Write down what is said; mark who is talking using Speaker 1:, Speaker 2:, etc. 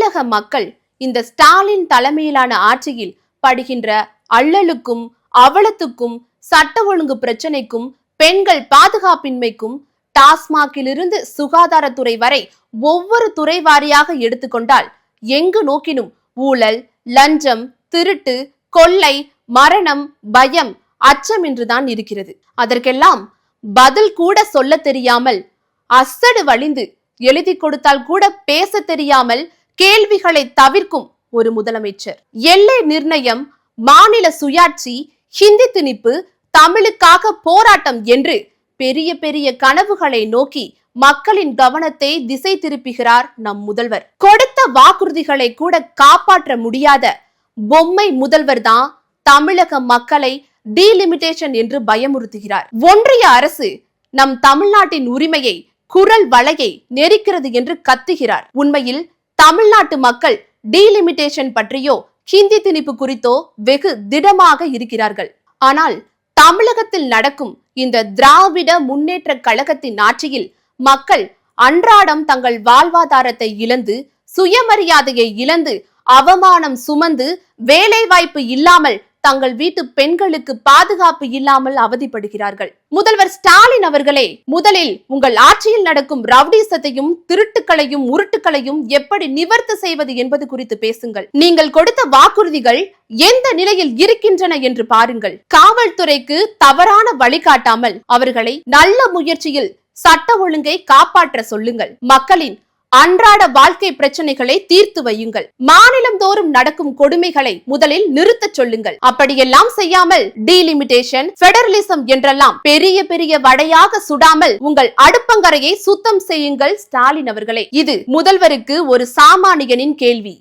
Speaker 1: தமிழக மக்கள் இந்த ஸ்டாலின் தலைமையிலான ஆட்சியில் படுகின்ற அல்லலுக்கும் அவலத்துக்கும் சட்ட ஒழுங்கு பிரச்சனைக்கும் பெண்கள் பாதுகாப்பின்மைக்கும் டாஸ்மாகிலிருந்து சுகாதாரத்துறை வரை ஒவ்வொரு துறை வாரியாக எடுத்துக்கொண்டால் எங்கு நோக்கினும் ஊழல், லஞ்சம், திருட்டு, கொள்ளை, மரணம், பயம், அச்சம் என்றுதான் இருக்கிறது. அதற்கெல்லாம் பதில் கூட சொல்ல தெரியாமல் அசடு வழிந்து எழுதி கொடுத்தால் கூட பேச தெரியாமல் கேள்விகளை தவிர்க்கும் ஒரு முதலமைச்சர். எல்லை நிர்ணயம், மாநில சுயாட்சி, ஹிந்தி திணிப்பு, தமிழுக்காக போராட்டம் என்று பெரிய பெரிய கனவுகளை நோக்கி மக்களின் கவனத்தை திசை திருப்புகிறார் நம் முதல்வர். கொடுத்த வாக்குறுதிகளை கூட காப்பாற்ற முடியாத பொம்மை முதல்வர் தான் தமிழக மக்களை டீலிமிட்டேஷன் என்று பயமுறுத்துகிறார். ஒன்றிய அரசு நம் தமிழ்நாட்டின் உரிமையை, குரல் வளையை நெரிக்கிறது என்று கத்துகிறார். உண்மையில் தமிழ்நாட்டு மக்கள் டீலிமிட்டேஷன் பற்றியோ ஹிந்தி திணிப்பு குறித்தோ வெகு திடமாக இருக்கிறார்கள். ஆனால் தமிழகத்தில் நடக்கும் இந்த திராவிட முன்னேற்ற கழகத்தின் ஆட்சியில் மக்கள் அன்றாடம் தங்கள் வாழ்வாதாரத்தை இழந்து, சுயமரியாதையை இழந்து, அவமானம் சுமந்து, வேலை வாய்ப்பு இல்லாமல், தங்கள் வீட்டு பெண்களுக்கு பாதுகாப்பு இல்லாமல் அவதிப்படுகிறார்கள். முதல்வர் ஸ்டாலின் அவர்களே, முதலில் உங்கள் ஆட்சியில் நடக்கும் ரவுடிசத்தையும், திருட்டுக்களையும், உருட்டுக்களையும் எப்படி நிவர்த்தி செய்வது என்பது குறித்து பேசுங்கள். நீங்கள் கொடுத்த வாக்குறுதிகள் எந்த நிலையில் இருக்கின்றன என்று பாருங்கள். காவல்துறைக்கு தவறான வழிகாட்டாமல் அவர்களை நல்ல முயற்சியில் சட்ட ஒழுங்கை காப்பாற்ற சொல்லுங்கள். மக்களின் அன்றாட வாழ்க்கை பிரச்சனைகளை தீர்த்து வையுங்கள். மாநிலம் தோறும் நடக்கும் கொடுமைகளை முதலில் நிறுத்த சொல்லுங்கள். அப்படியெல்லாம் செய்யாமல் டீலிமிட்டேஷன், பெடரலிசம் என்றெல்லாம் பெரிய பெரிய வடையாக சுடாமல் உங்கள் அடுப்பங்கரையை சுத்தம் செய்யுங்கள் ஸ்டாலின் அவர்களே. இது முதல்வருக்கு ஒரு சாமானியனின் கேள்வி.